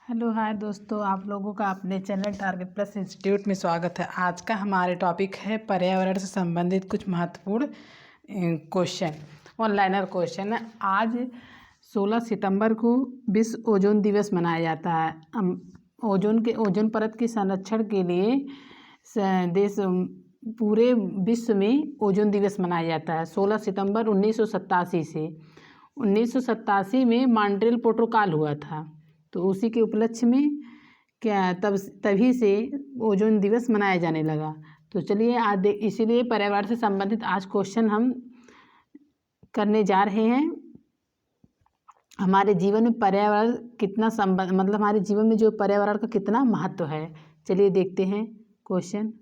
Hello hi दोस्तों, आप लोगों का अपने चैनल टारगेट प्लस इंस्टीट्यूट में स्वागत है। आज का हमारे टॉपिक है पर्यावरण से संबंधित कुछ महत्वपूर्ण क्वेश्चन, ऑनलाइनर क्वेश्चन है। आज 16 सितंबर को विश्व ओजोन दिवस मनाया जाता है। ओजोन परत के संरक्षण के लिए देश पूरे विश्व में ओजोन दिवस मनाया जाता है। 16 सितंबर 1987 से 1987 में मॉन्ट्रियल प्रोटोकॉल हुआ था, तो उसी के उपलक्ष्य में तभी से ओजोन दिवस मनाया जाने लगा। तो चलिए आज इसीलिए पर्यावरण से संबंधित आज क्वेश्चन हम करने जा रहे हैं। हमारे जीवन में पर्यावरण कितना मतलब हमारे जीवन में जो पर्यावरण का कितना महत्व है, चलिए देखते हैं क्वेश्चन।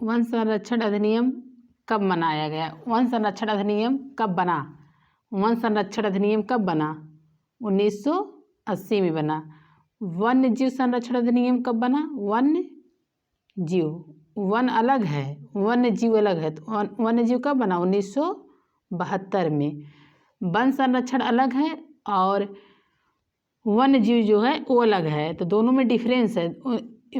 वन संरक्षण अधिनियम कब मनाया गया? वन संरक्षण अधिनियम कब बना? वन संरक्षण अधिनियम कब बना? 1980 में बना। वन्य जीव संरक्षण अधिनियम कब बना? वन्य जीव, वन अलग है, वन्य जीव अलग है, तो वन्य जीव कब बना? 1972 में। वन संरक्षण अलग है और वन्य जीव जो है वो अलग है, तो दोनों में डिफरेंस है।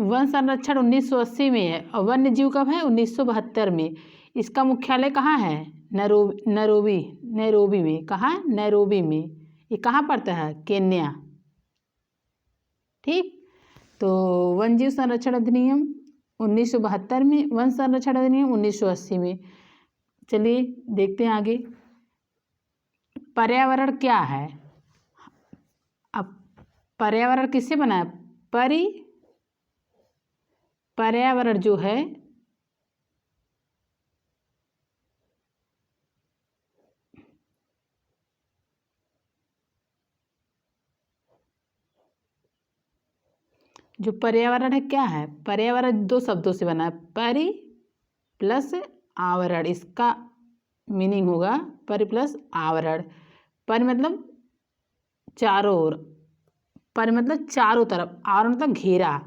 वन संरक्षण 1980 में है और वन्य जीव कब है? 1972 में। इसका मुख्यालय कहाँ है? नैरोबी में। कहाँ? नैरोबी में। ये कहाँ पड़ता है? केन्या। ठीक, तो वन जीव संरक्षण अधिनियम 1972 में, वन संरक्षण अधिनियम 1980 में। चलिए देखते हैं आगे। पर्यावरण क्या है? अब पर्यावरण किससे बना है? पर्यावरण जो है जो पर्यावरण है क्या है? पर्यावरण दो शब्दों से बना है, परि प्लस आवरण। इसका मीनिंग होगा परि प्लस आवरण। पर मतलब चारों ओर, पर मतलब चारों तरफ, आवरण मतलब घेरा।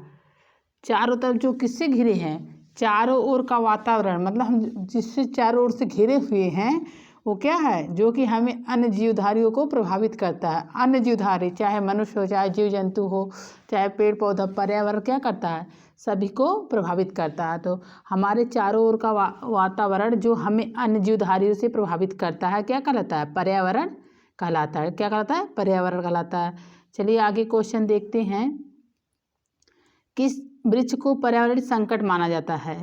चारों तरफ जो किससे घिरे हैं? चारों ओर का वातावरण, मतलब हम जिससे चारों ओर से घिरे हुए हैं वो क्या है? जो कि हमें अन्य जीवधारियों को प्रभावित करता है। अन्य जीवधारी चाहे मनुष्य हो, चाहे जीव जंतु हो, चाहे पेड़ पौधा, पर्यावरण क्या करता है? सभी को प्रभावित करता है। तो हमारे चारों ओर का वातावरण जो हमें अन्य जीवधारियों से प्रभावित करता है क्या कहलाता है? पर्यावरण कहलाता है। क्या कहलाता है? पर्यावरण कहलाता है। चलिए आगे क्वेश्चन देखते हैं। किस वृक्ष को पर्यावरण संकट माना जाता है?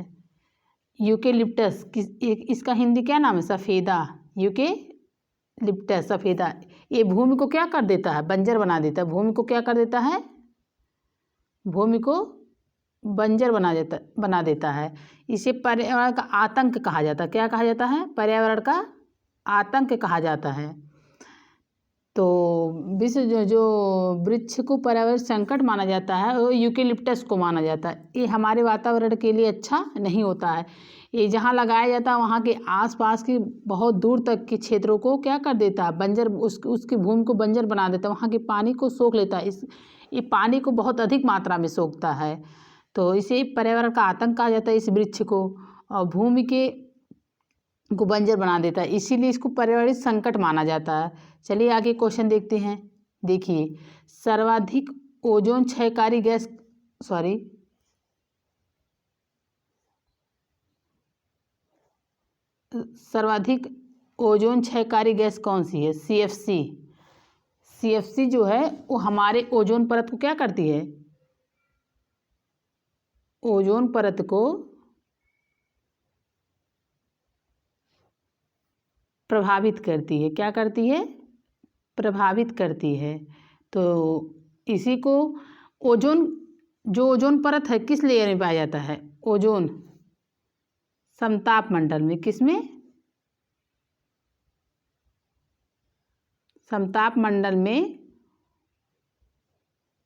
यूकेलिप्टस। इसका हिंदी क्या नाम है? सफ़ेदा। यूकेलिप्टस, सफ़ेदा। ये भूमि को क्या कर देता है? बंजर बना देता है। भूमि को क्या कर देता है? भूमि को बंजर बना देता है। इसे पर्यावरण का आतंक कहा जाता है। क्या कहा जाता है? पर्यावरण का आतंक कहा जाता है। तो विश्व जो वृक्ष को पर्यावरण संकट माना जाता है वो यूकेलिप्टस को माना जाता है। ये हमारे वातावरण के लिए अच्छा नहीं होता है। ये जहाँ लगाया जाता है वहाँ के आसपास की बहुत दूर तक के क्षेत्रों को क्या कर देता है? बंजर, उसकी भूमि को बंजर बना देता है। वहाँ के पानी को सोख लेता है। ये पानी को बहुत अधिक मात्रा में सोखता है, तो इसे पर्यावरण का आतंक कहा जाता है इस वृक्ष को। और भूमि को बंजर बना देता है, इसीलिए इसको पर्यावरण संकट माना जाता है। चलिए आगे क्वेश्चन देखते हैं। देखिए, सर्वाधिक ओजोन क्षयकारी गैस सर्वाधिक ओजोन क्षयकारी गैस कौन सी है? सीएफसी जो है वो हमारे ओजोन परत को क्या करती है? ओजोन परत को प्रभावित करती है। क्या करती है? प्रभावित करती है। तो इसी को ओजोन परत है किस लेयर में पाया जाता है? ओजोन समताप मंडल में। किसमें? समताप मंडल में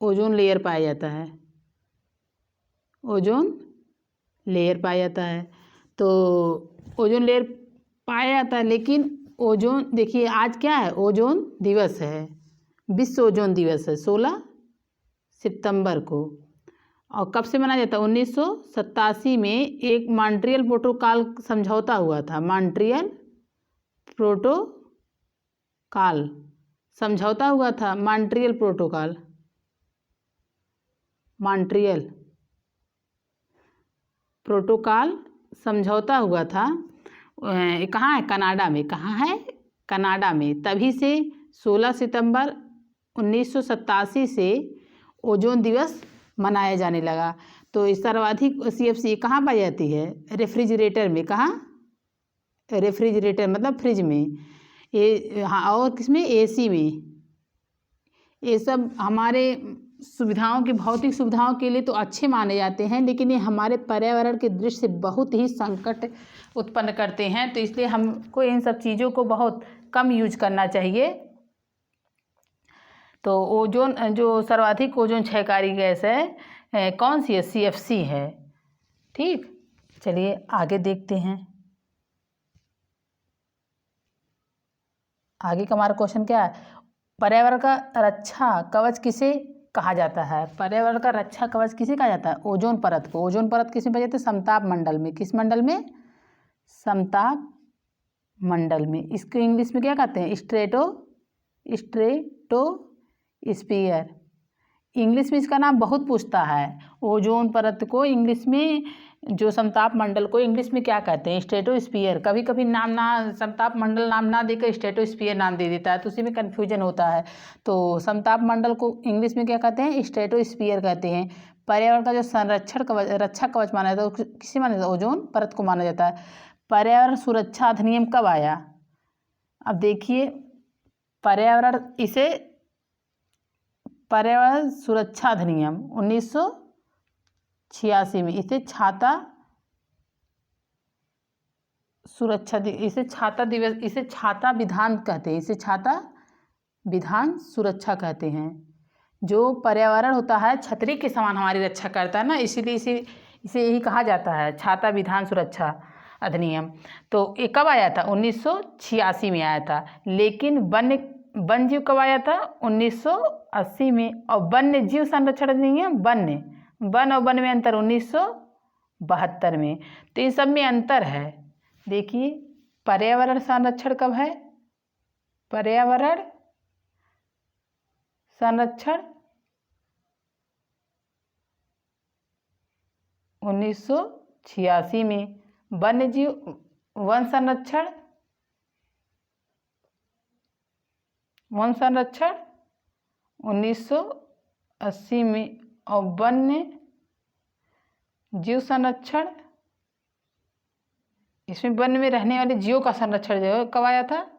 ओजोन लेयर पाया जाता है। ओजोन लेयर पाया जाता है। तो ओजोन लेयर पाया जाता है, लेकिन ओजोन, देखिए आज क्या है? ओजोन दिवस है, विश्व ओजोन दिवस है 16 सितंबर को। और कब से मनाया जाता है? 1987 में एक मॉन्ट्रियल प्रोटोकॉल समझौता हुआ था। मॉन्ट्रियल प्रोटोकॉल काल समझौता हुआ था, मॉन्ट्रियल प्रोटोकॉल, मॉन्ट्रियल प्रोटोकॉल समझौता हुआ था, कहाँ है, कनाडा में, कहाँ है, कनाडा में। तभी से 16 सितंबर 1987 से ओजोन दिवस मनाया जाने लगा। तो इस सर्वाधिक CFC कहाँ पाई जाती है, रेफ्रिजरेटर में, कहाँ, रेफ्रिजरेटर मतलब फ्रिज में, हाँ, और किसमें, AC में। ये सब हमारे सुविधाओं की, भौतिक सुविधाओं के लिए तो अच्छे माने जाते हैं, लेकिन ये हमारे पर्यावरण के दृष्टि से बहुत ही संकट उत्पन्न करते हैं। तो इसलिए हमको इन सब चीज़ों को बहुत कम यूज करना चाहिए। तो ओजोन, जो सर्वाधिक ओजोन क्षयकारी गैस है कौन सी है, CFC है। ठीक, चलिए आगे देखते हैं। आगे का हमारा क्वेश्चन क्या है, पर्यावरण का रक्षा कवच किसे कहा जाता है। पर्यावरण का रक्षा कवच किसे कहा जाता है, ओजोन परत को। ओजोन परत किस में पाई जाती है, समताप मंडल में। किस मंडल में, समताप मंडल में। इसको इंग्लिश में क्या कहते हैं, स्ट्रेटोस्फीयर। इंग्लिश में इसका नाम बहुत पूछता है। ओजोन परत को इंग्लिश में, जो समताप मंडल को इंग्लिश में क्या कहते हैं, स्ट्रेटोस्फीयर। कभी कभी नाम ना, समताप मंडल नाम ना देकर स्ट्रेटोस्फीयर नाम दे देता है, तो उसी में कन्फ्यूजन होता है। तो समताप मंडल को इंग्लिश में क्या कहते हैं, स्ट्रेटोस्फीयर कहते हैं। पर्यावरण का जो संरक्षण कवच, रक्षा कवच माना जाता है, किसे माना जाता है, ओजोन परत को माना जाता है। पर्यावरण सुरक्षा अधिनियम कब आया। अब देखिए, पर्यावरण सुरक्षा अधिनियम 1986 में। इसे छाता सुरक्षा, इसे छाता दिवस, इसे छाता विधान कहते हैं, इसे छाता विधान सुरक्षा कहते हैं। जो पर्यावरण होता है छतरी के समान हमारी रक्षा करता है ना, इसीलिए इसे यही कहा जाता है, छाता विधान सुरक्षा अधिनियम। तो ये कब आया था, 1986 में आया था। लेकिन वन जीव कब आया था, 1980 में। और वन्य जीव संरक्षण अधिनियम, वन और वन में अंतर 1972 में। तो इन सब में अंतर है। देखिए, पर्यावरण संरक्षण कब है, पर्यावरण संरक्षण 1986 में। वन्य जीव वन संरक्षण 1980 में। और वन्य जीव संरक्षण, इसमें वन में रहने वाले जीवों का संरक्षण जो है कब आया था,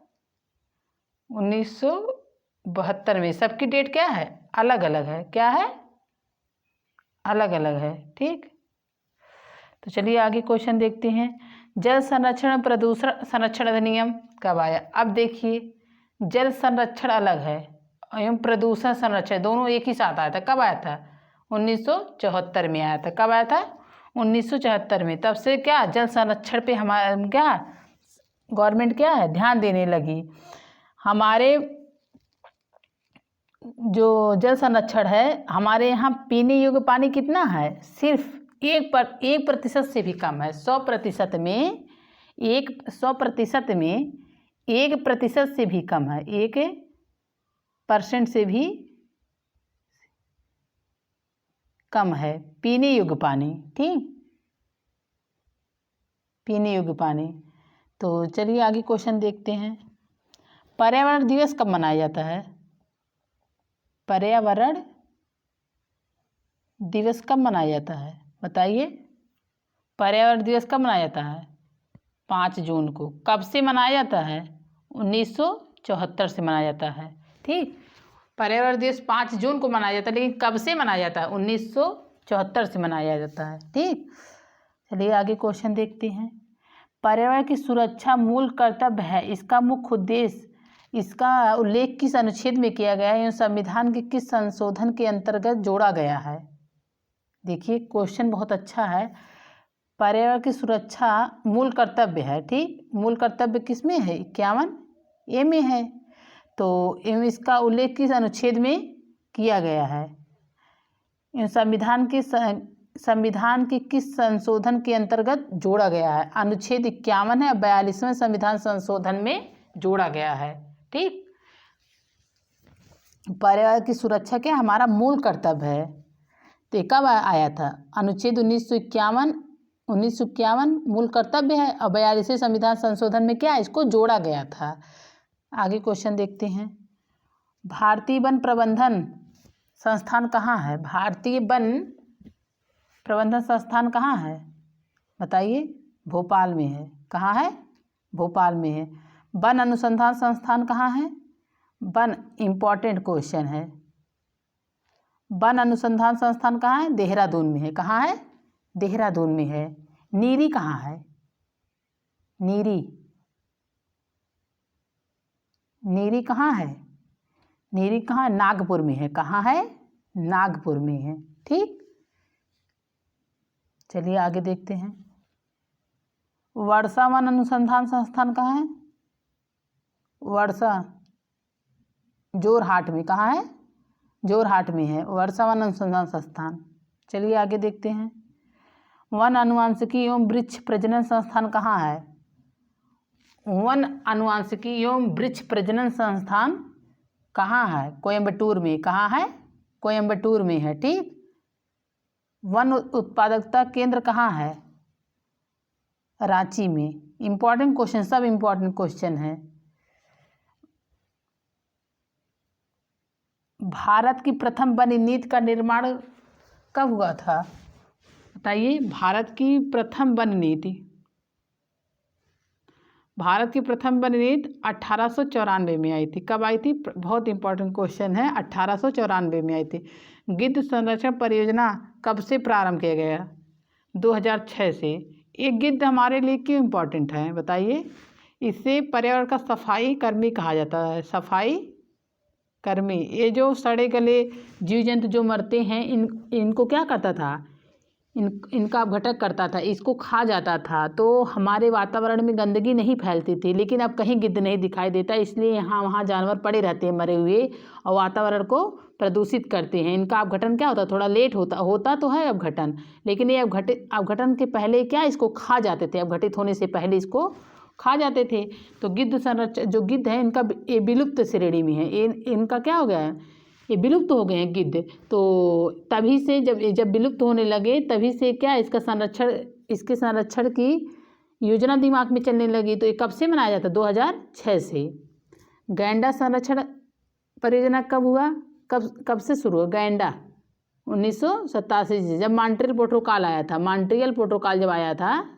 1972 में। सबकी डेट क्या है, अलग अलग है, क्या है, अलग अलग है। ठीक, तो चलिए आगे क्वेश्चन देखते हैं। जल संरक्षण प्रदूषण संरक्षण अधिनियम कब आया। अब देखिए, जल संरक्षण अलग है एवं प्रदूषण संरक्षण दोनों एक ही साथ आया था। कब आया था, 1974 में आया था। कब आया था, 1974 में। तब से क्या, जल संरक्षण पे हमारा क्या गवर्नमेंट क्या है, ध्यान देने लगी। हमारे जो जल संरक्षण है, हमारे यहाँ पीने योग्य पानी कितना है, सिर्फ 1% से भी कम है। 100% में 1% से भी कम है, 1% से भी कम है पीने योग्य पानी। ठीक, पीने योग्य पानी। तो चलिए आगे क्वेश्चन देखते हैं। पर्यावरण दिवस कब मनाया जाता है, पर्यावरण दिवस कब मनाया जाता है, बताइए। पर्यावरण दिवस कब मनाया जाता है, 5 जून को। कब से मनाया जाता है, 1974 से मनाया जाता है। ठीक, पर्यावरण दिवस 5 जून को मनाया जाता है, लेकिन कब से मनाया जाता है, 1974 से मनाया जाता है। ठीक, चलिए आगे क्वेश्चन देखते हैं। पर्यावरण की सुरक्षा मूल कर्तव्य है, इसका मुख्य उद्देश्य, इसका उल्लेख किस अनुच्छेद में किया गया है एवं संविधान के किस संशोधन के अंतर्गत जोड़ा गया है। देखिए, क्वेश्चन बहुत अच्छा है। पर्यावरण की सुरक्षा मूल कर्तव्य है। ठीक, मूल कर्तव्य किस में है, 51A में है। तो एवं इसका उल्लेख किस अनुच्छेद में किया गया है, संविधान के किस संशोधन के अंतर्गत जोड़ा गया है। अनुच्छेद 51 है, 42वें संविधान संशोधन में जोड़ा गया है। ठीक, पर्यावरण की सुरक्षा क्या हमारा मूल कर्तव्य है। तो ये कब आया था? अनुच्छेद 1951 मूल कर्तव्य है और 42वें संविधान संशोधन में क्या इसको जोड़ा गया था। आगे क्वेश्चन देखते हैं। भारतीय वन प्रबंधन संस्थान कहाँ है? भारतीय वन प्रबंधन संस्थान कहाँ है बताइए? भोपाल में है। कहाँ है? भोपाल में है। वन अनुसंधान संस्थान कहाँ है? वन इम्पॉर्टेंट क्वेश्चन है। वन अनुसंधान संस्थान कहाँ है? देहरादून में है। कहाँ है? देहरादून में है। नीरी कहाँ है? नीरी कहाँ है? नीरी कहाँ? नागपुर में है। कहाँ है? नागपुर में है। ठीक, चलिए आगे देखते हैं। वर्षा वन अनुसंधान संस्थान कहाँ है? वर्षा जोरहाट में। कहाँ है? जोरहाट में है वर्षा वन अनुसंधान संस्थान। चलिए आगे देखते हैं। वन अनुवांशिकी एवं वृक्ष प्रजनन संस्थान कहाँ है? वन अनुवांशिकी एवं वृक्ष प्रजनन संस्थान कहाँ है? कोयम्बटूर में। कहाँ है? कोयम्बटूर में है। ठीक, वन उत्पादकता केंद्र कहाँ है? रांची में। इम्पॉर्टेंट क्वेश्चन, सब इम्पॉर्टेंट क्वेश्चन है। भारत की प्रथम वन नीति का निर्माण कब हुआ था बताइए? भारत की प्रथम वन नीति 1894 में आई थी। कब आई थी? बहुत इंपॉर्टेंट क्वेश्चन है। 1894 में आई थी। गिद्ध संरक्षण परियोजना कब से प्रारंभ किया गया? 2006 से। एक गिद्ध हमारे लिए क्यों इम्पोर्टेंट है बताइए? इसे पर्यावरण का सफाई कर्मी कहा जाता है। सफाई कर्मी, ये जो सड़े गले जीव जंतु जो मरते हैं इनको क्या करता था? इनका अपघटन करता था, इसको खा जाता था, तो हमारे वातावरण में गंदगी नहीं फैलती थी। लेकिन अब कहीं गिद्ध नहीं दिखाई देता, इसलिए यहाँ वहाँ जानवर पड़े रहते हैं मरे हुए और वातावरण को प्रदूषित करते हैं। इनका अपघटन क्या होता? थोड़ा लेट होता तो है अपघटन, लेकिन ये अपघटन के पहले क्या इसको खा जाते थे। अपघटित होने से पहले इसको खा जाते थे। तो गिद्ध संरक्षण जो गिद्ध है इनका ये विलुप्त श्रेणी में है। इनका क्या हो गया है? ये विलुप्त हो गए हैं गिद्ध। तो तभी से जब विलुप्त होने लगे तभी से क्या इसके संरक्षण की योजना दिमाग में चलने लगी। तो ये कब से मनाया जाता? 2006 से। गैंडा संरक्षण परियोजना कब हुआ? कब से शुरू हुआ गैंडा? 1987 से, जब मॉन्ट्रियल प्रोटोकॉल आया था। मॉन्ट्रियल प्रोटोकॉल जब आया था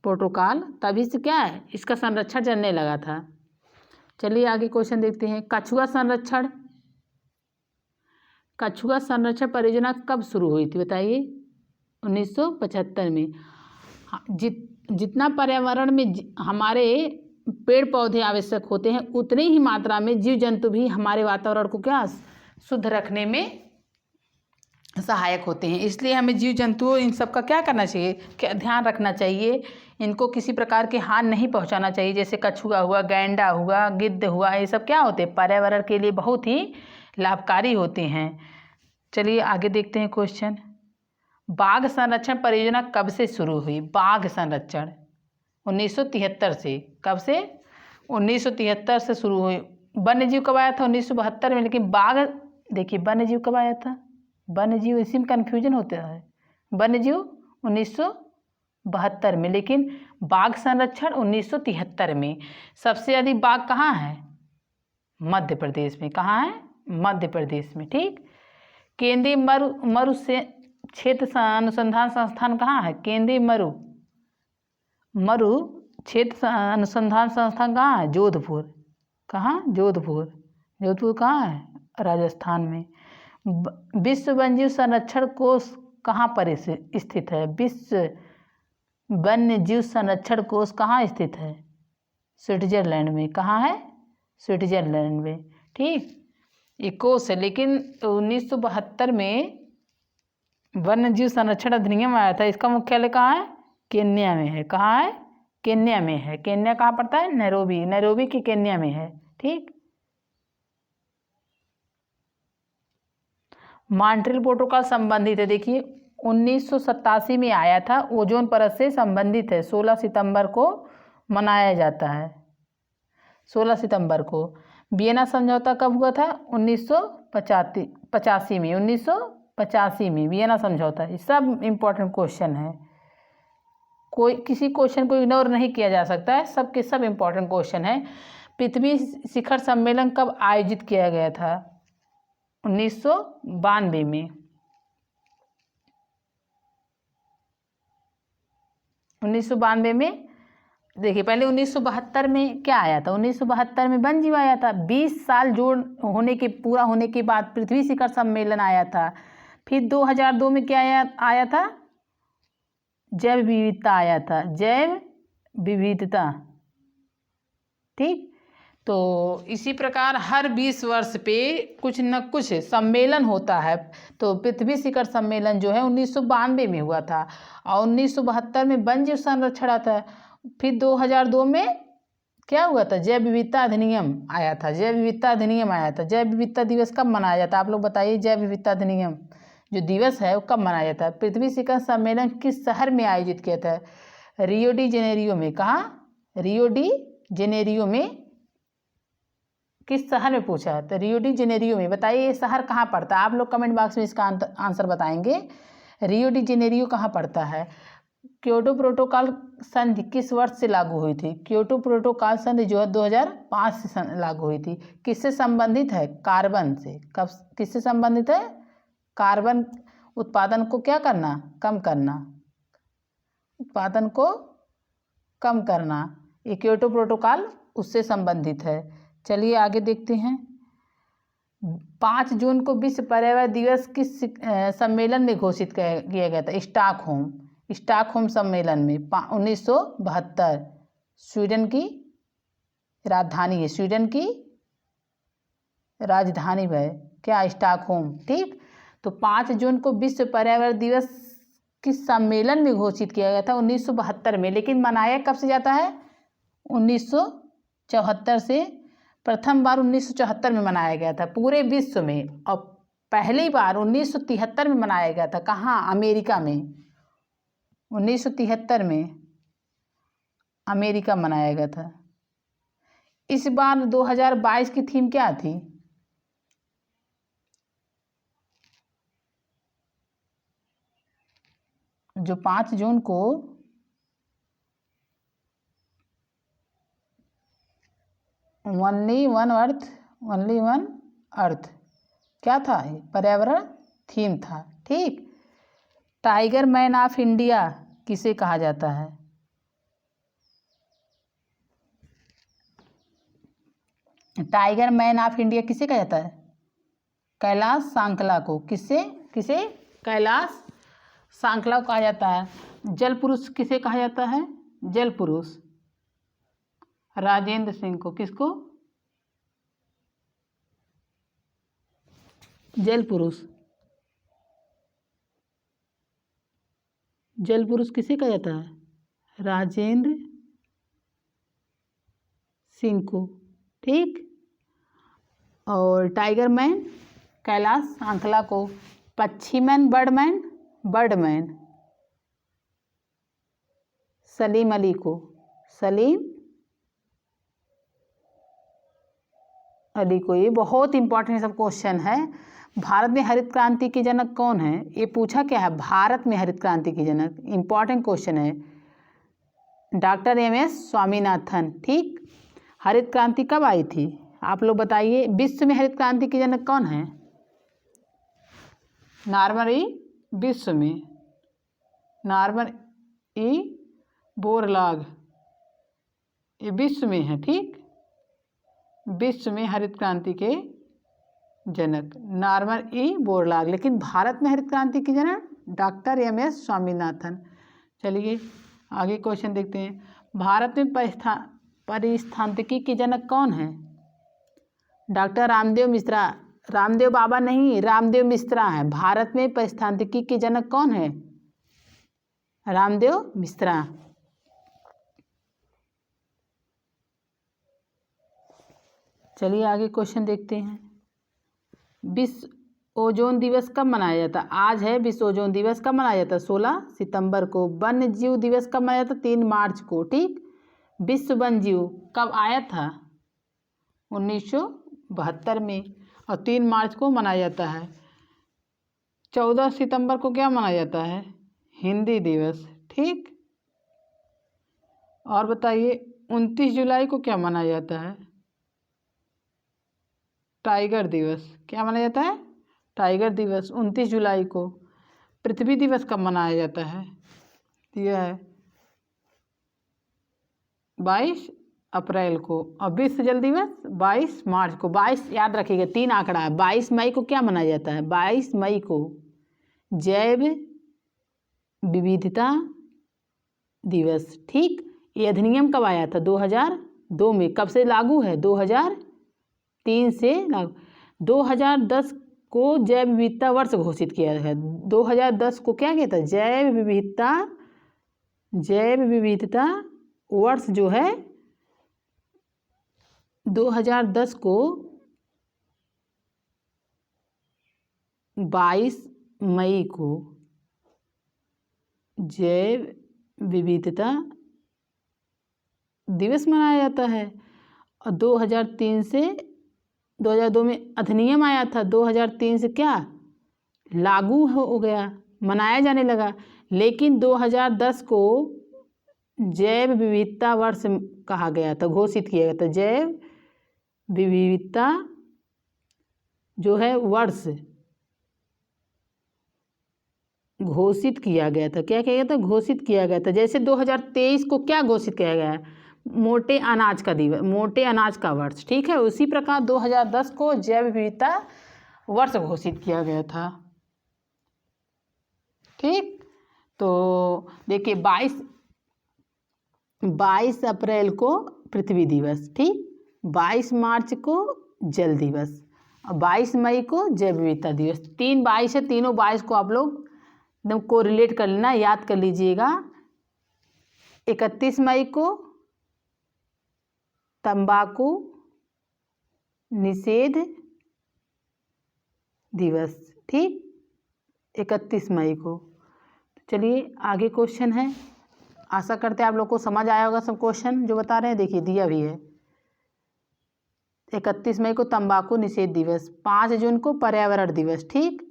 प्रोटोकॉल, तभी से क्या है इसका संरक्षण चलने लगा था। चलिए आगे क्वेश्चन देखते हैं। कछुआ संरक्षण परियोजना कब शुरू हुई थी बताइए? 1975 में। जितना पर्यावरण में हमारे पेड़ पौधे आवश्यक होते हैं उतनी ही मात्रा में जीव जंतु भी हमारे वातावरण को क्या शुद्ध रखने में सहायक होते हैं। इसलिए हमें जीव जंतुओं इन सब का क्या करना चाहिए? क्या ध्यान रखना चाहिए? इनको किसी प्रकार के हानि नहीं पहुंचाना चाहिए। जैसे कछुआ हुआ, गैंडा हुआ, गिद्ध हुआ, ये सब क्या होते हैं? पर्यावरण के लिए बहुत ही लाभकारी होते हैं। चलिए आगे देखते हैं क्वेश्चन। बाघ संरक्षण परियोजना कब से शुरू हुई? बाघ संरक्षण 1973 से। कब से? 1973 से शुरू हुई। वन्य जीव कब आया था? 1972 में। लेकिन बाघ देखिए, वन्य जीव कब आया था? वन्य जीव, इसी में कन्फ्यूजन होता है। वन्य जीव 1972 में, लेकिन बाघ संरक्षण 1973 में। सबसे अधिक बाघ कहाँ है? मध्य प्रदेश में। कहाँ है? मध्य प्रदेश में। ठीक, केंद्रीय मरु से क्षेत्र अनुसंधान संस्थान कहाँ है? केंद्रीय मरु क्षेत्र अनुसंधान संस्थान कहाँ है? जोधपुर। कहाँ? जोधपुर कहाँ है? राजस्थान में। विश्व वन्यजीव संरक्षण कोष कहाँ पर स्थित है? विश्व वन्यजीव संरक्षण कोष कहाँ स्थित है? स्विट्जरलैंड में। कहाँ है? स्विट्जरलैंड में। ठीक, ये कोष है। लेकिन 1972 में वन्यजीव संरक्षण अधिनियम आया था। इसका मुख्यालय कहाँ है? केन्या में है। कहाँ है? केन्या में है। केन्या कहाँ पड़ता है? नैरोबी की केन्या में है। ठीक, मॉन्ट्रियल प्रोटोकॉल संबंधित है। देखिए 1987 में आया था, ओजोन परत से संबंधित है। 16 सितंबर को मनाया जाता है। 16 सितंबर को वियना समझौता कब हुआ था? 1985 में, 1985 में वियना समझौता। ये सब इम्पोर्टेंट क्वेश्चन है, कोई किसी क्वेश्चन को इग्नोर नहीं किया जा सकता है, सब के सब इम्पोर्टेंट क्वेश्चन है। पृथ्वी शिखर सम्मेलन कब आयोजित किया गया था? 1992 में। 1992 में। देखिए पहले 1972 में क्या आया था? 1972 में वन्यजीव आया था। 20 साल पूरा होने के बाद पृथ्वी शिखर सम्मेलन आया था। फिर 2002 में क्या आया था? जैव विविधता आया था, जैव विविधता। ठीक, तो इसी प्रकार हर 20 वर्ष पे कुछ न कुछ सम्मेलन होता है। तो पृथ्वी शिखर सम्मेलन जो है 1992 में हुआ था, और 1972 में वन्यजीव संरक्षण आता था। फिर 2002 में क्या हुआ था? जैव विविधता अधिनियम आया था, जैव विविधता अधिनियम आया था। जैव विविधता दिवस कब मनाया जाता है? आप लोग बताइए, जैव विविधता अधिनियम जो दिवस है वो कब मनाया जाता है? पृथ्वी शिखर सम्मेलन किस शहर में आयोजित किया था? रियो डी जेनेरियो में। कहाँ? रियो डी जेनेरियो में। किस शहर में पूछा है? तो रियो डी जेनेरियो में। बताइए ये शहर कहाँ पड़ता है? आप लोग कमेंट बॉक्स में इसका आंसर बताएंगे। रियो डी जेनेरियो कहाँ पड़ता है? क्योटो प्रोटोकॉल संधि किस वर्ष से लागू हुई थी? क्योटो प्रोटोकॉल संधि जो है 2005 से लागू हुई थी। किससे संबंधित है? कार्बन से। कब, किससे संबंधित है? कार्बन उत्पादन को क्या करना? कम करना, उत्पादन को कम करना। ये क्योटो प्रोटोकॉल उससे संबंधित है। चलिए आगे देखते हैं। 5 जून को विश्व पर्यावरण दिवस किस सम्मेलन में घोषित किया गया था? स्टॉकहोम सम्मेलन में 1972। स्वीडन की राजधानी है, स्वीडन की राजधानी है क्या? स्टॉकहोम। ठीक, तो 5 जून को विश्व पर्यावरण दिवस किस सम्मेलन में घोषित किया गया था? 1972 में। लेकिन मनाया कब से जाता है? 1974 से। प्रथम बार 1974 में मनाया गया था पूरे विश्व में, और पहली बार 1973 में मनाया गया था। कहाँ? अमेरिका में। 1973 में अमेरिका मनाया गया था। इस बार 2022 की थीम क्या थी? जो 5 जून को ओनली वन अर्थ क्या था? पर्यावरण थीम था। ठीक, टाइगर मैन ऑफ इंडिया किसे कहा जाता है? टाइगर मैन ऑफ इंडिया किसे कहा जाता है? कैलाश सांकला को। किसे? कैलाश सांकला को कहा जाता है। जल पुरुष किसे कहा जाता है? जल पुरुष राजेंद्र सिंह को। किसको? जल पुरुष किसे कहा जाता है? राजेंद्र सिंह को। ठीक, और टाइगर मैन कैलाश सांकला को। पक्षी मैन बर्डमैन सलीम अली को। ये बहुत इंपॉर्टेंट सब क्वेश्चन है। भारत में हरित क्रांति के जनक कौन है? ये पूछा क्या है? भारत में हरित क्रांति के जनक, इंपॉर्टेंट क्वेश्चन है। Doctor MS Swaminathan. ठीक, हरित क्रांति कब आई थी? आप लोग बताइए। विश्व में हरित क्रांति के जनक कौन है? नॉर्मन ई बोरलॉग, ये विश्व में है। ठीक, विश्व में हरित क्रांति के जनक नॉर्मन ई बोरलॉग। लेकिन भारत में हरित क्रांति के जनक डॉक्टर MS स्वामीनाथन। चलिए आगे क्वेश्चन देखते हैं। भारत में पारिस्थितिकी के जनक कौन है? डॉक्टर रामदेव मिश्रा। रामदेव बाबा नहीं, रामदेव मिश्रा है। भारत में पारिस्थितिकी के जनक कौन है? रामदेव मिश्रा। चलिए आगे क्वेश्चन देखते हैं। विश्व ओजोन दिवस कब मनाया जाता है? आज है विश्व ओजोन दिवस। कब मनाया जाता है? 16 सितंबर को। वन्य जीव दिवस कब मनाया जाता है? 3 मार्च को। ठीक, विश्व वन्य जीव कब आया था? 1972 में। और 3 मार्च को मनाया जाता है। 14 सितंबर को क्या मनाया जाता है? हिंदी दिवस। ठीक। और बताइए 29 जुलाई को क्या मनाया जाता है? टाइगर दिवस। क्या मनाया जाता है? टाइगर दिवस 29 जुलाई को। पृथ्वी दिवस कब मनाया जाता है? यह है 22 अप्रैल को। और विश्व जल दिवस 22 मार्च को। 22 याद रखिएगा, 3 आंकड़ा है। 22 मई को क्या मनाया जाता है? 22 मई को जैव विविधता दिवस। ठीक। ये अधिनियम कब आया था? 2002 में। कब से लागू है? 2003 से लागू। 2010 को जैव विविधता वर्ष घोषित किया है। 2010 को क्या कहता है? जैव विविधता वर्ष जो है 2010 को 22 मई को जैव विविधता दिवस मनाया जाता है। और 2003 से 2002 में अधिनियम आया था, 2003 से क्या लागू हो गया, मनाया जाने लगा। लेकिन 2010 को जैव विविधता वर्ष कहा गया था, घोषित किया गया था। जैव विविधता जो है वर्ष घोषित किया गया था। क्या किया गया था? घोषित किया गया था। जैसे 2023 को क्या घोषित किया गया है? मोटे अनाज का दिवस, मोटे अनाज का वर्ष। ठीक है। उसी प्रकार 2010 को जैव विविधता वर्ष घोषित किया गया था। ठीक। तो देखिए 22 अप्रैल को पृथ्वी दिवस। ठीक। 22 मार्च को जल दिवस और 22 मई को जैव विविधता दिवस। 3 22 है, तीनों 22 को आप लोग एकदम कोरिलेट कर लेना, याद कर लीजिएगा। 31 मई को तंबाकू निषेध दिवस। ठीक। 31 मई को। चलिए आगे क्वेश्चन है। आशा करते हैं आप लोग को समझ आया होगा सब क्वेश्चन जो बता रहे हैं। देखिए दिया भी है। 31 मई को तंबाकू निषेध दिवस। 5 जून को पर्यावरण दिवस। ठीक।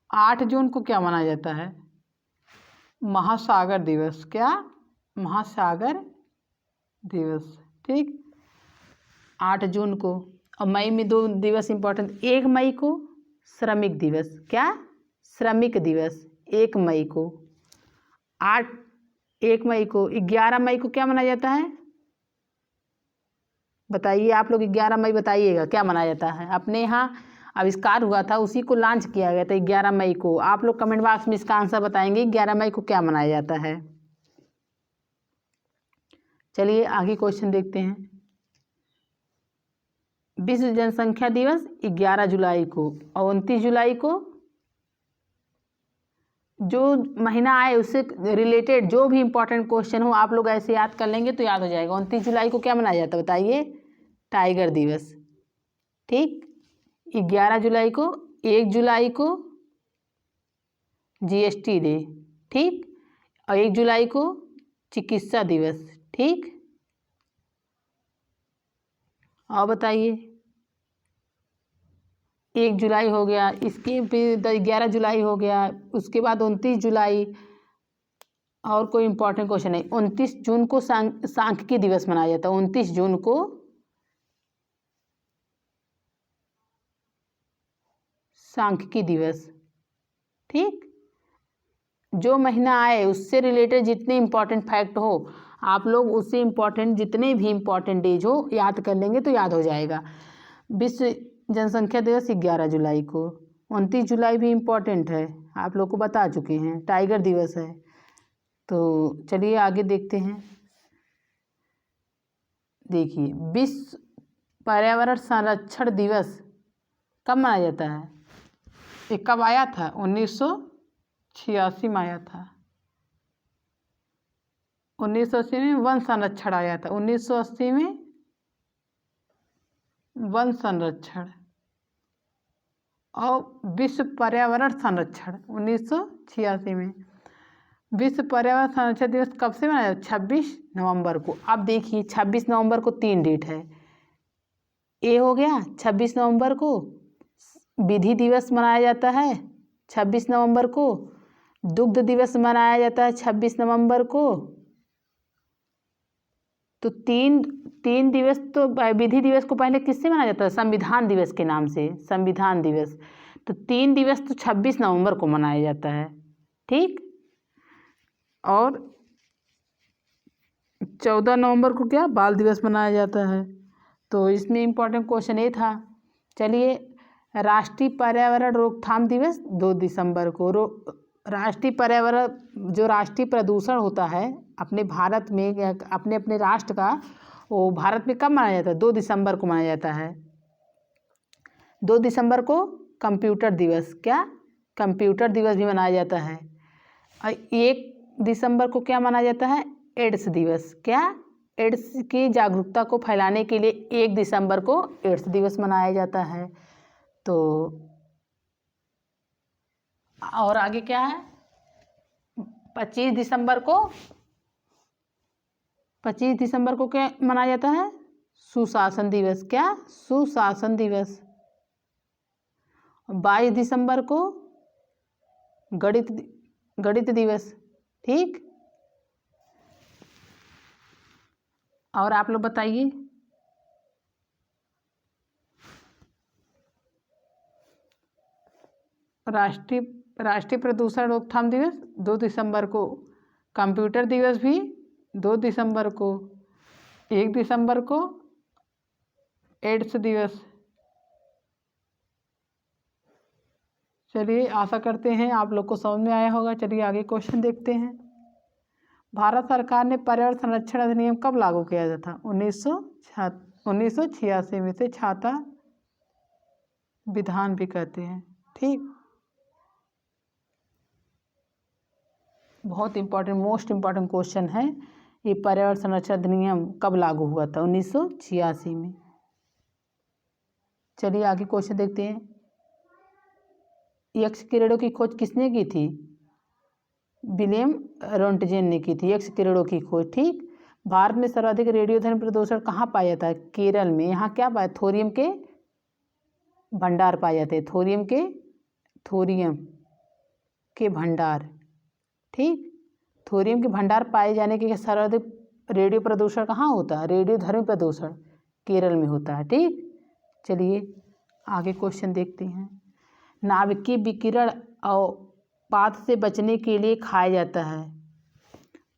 8 जून को क्या मनाया जाता है? महासागर दिवस। क्या? महासागर दिवस। ठीक। 8 जून को। और मई में 2 दिवस इंपॉर्टेंट। 1 मई को श्रमिक दिवस। क्या? श्रमिक दिवस 1 मई को। 1 मई को। 11 मई को क्या मनाया जाता है? बताइए आप लोग। 11 मई बताइएगा क्या मनाया जाता है? अपने यहाँ आविष्कार हुआ था, उसी को लॉन्च किया गया था 11 मई को। आप लोग कमेंट बॉक्स में इसका आंसर बताएंगे 11 मई को क्या मनाया जाता है। चलिए आगे क्वेश्चन देखते हैं। विश्व जनसंख्या दिवस 11 जुलाई को। और 29 जुलाई को जो महीना आए उससे रिलेटेड जो भी इंपॉर्टेंट क्वेश्चन हो आप लोग ऐसे याद कर लेंगे तो याद हो जाएगा। 29 जुलाई को क्या मनाया जाता है बताइए? टाइगर दिवस। ठीक। 11 जुलाई को, 1 जुलाई को जीएसटी डे। ठीक। और 1 जुलाई को चिकित्सा दिवस। ठीक। और बताइए 1 जुलाई हो गया, इसके फिर 11 जुलाई हो गया, उसके बाद 29 जुलाई। और कोई इंपॉर्टेंट क्वेश्चन नहीं। 29 जून को सांख्यिकी दिवस मनाया जाता है। 29 जून को सांख्यिकी दिवस। ठीक। जो महीना आए उससे रिलेटेड जितने इंपॉर्टेंट फैक्ट हो आप लोग उससे इंपॉर्टेंट जितने भी इंपॉर्टेंट डेज हो याद कर लेंगे तो याद हो जाएगा। विश्व जनसंख्या दिवस 11 जुलाई को। 29 जुलाई भी इम्पॉर्टेंट है, आप लोग को बता चुके हैं। टाइगर दिवस है। तो चलिए आगे देखते हैं। देखिए विश्व पर्यावरण संरक्षण दिवस कब मनाया जाता है? ये कब आया था? 1986 में आया था। 1980 में वन संरक्षण आया था। 1980 में वन संरक्षण। और विश्व पर्यावरण संरक्षण 1986 में। विश्व पर्यावरण संरक्षण दिवस कब से मनाया? 26 नवंबर को। अब देखिए 26 नवंबर को 3 डेट है। ए हो गया 26 नवंबर को विधि दिवस मनाया जाता है 26 नवंबर को। दुग्ध दिवस मनाया जाता है 26 नवंबर को। तो तीन दिवस तो विधि दिवस को पहले किससे मनाया जाता है? संविधान दिवस के नाम से, संविधान दिवस। तो 3 दिवस तो 26 नवंबर को मनाया जाता है, ठीक। और 14 नवंबर को क्या? बाल दिवस मनाया जाता है। तो इसमें इम्पोर्टेंट क्वेश्चन ये था। चलिए, राष्ट्रीय पर्यावरण रोकथाम दिवस 2 दिसंबर को। राष्ट्रीय पर्यावरण, जो राष्ट्रीय प्रदूषण होता है अपने भारत में, अपने अपने राष्ट्र का, वो भारत में कब मनाया जाता है? 2 दिसंबर को मनाया जाता है। 2 दिसंबर को कंप्यूटर दिवस, क्या? कंप्यूटर दिवस भी मनाया जाता है। और 1 दिसंबर को क्या मनाया जाता है? एड्स दिवस, क्या? एड्स की जागरूकता को फैलाने के लिए 1 दिसंबर को एड्स दिवस मनाया जाता है। तो और आगे क्या है? 25 दिसंबर को, 25 दिसंबर को क्या मनाया जाता है? सुशासन दिवस, क्या? सुशासन दिवस। 22 दिसंबर को गणित दिवस, ठीक। और आप लोग बताइए। राष्ट्रीय प्रदूषण रोकथाम दिवस 2 दिसंबर को। कंप्यूटर दिवस भी 2 दिसंबर को। 1 दिसंबर को एड्स दिवस। चलिए, आशा करते हैं आप लोग को समझ में आया होगा। चलिए आगे क्वेश्चन देखते हैं। भारत सरकार ने पर्यावरण संरक्षण अधिनियम कब लागू किया था? 1986 में। से छाता विधान भी कहते हैं, ठीक। बहुत इम्पोर्टेंट, मोस्ट इम्पोर्टेंट क्वेश्चन है ये। पर्यावरण संरक्षण अधिनियम कब लागू हुआ था? 1986 में। चलिए आगे क्वेश्चन देखते हैं। एक्स किरणों की खोज किसने की थी? विलियम रोंटगेन ने की थी एक्स किरणों की खोज, ठीक। भारत में सर्वाधिक रेडियोधर्मी प्रदूषण कहाँ पाया जाता है? केरल में। यहाँ क्या पाया? थोरियम के भंडार पाए जाते हैं। थोरियम के भंडार, ठीक। थोरियम के भंडार पाए जाने के सर्वाधिक रेडियो प्रदूषण कहाँ होता है? रेडियोधर्मी प्रदूषण केरल में होता है, ठीक। चलिए आगे क्वेश्चन देखते हैं। नाभिकीय विकिरण और पात से बचने के लिए खाया जाता है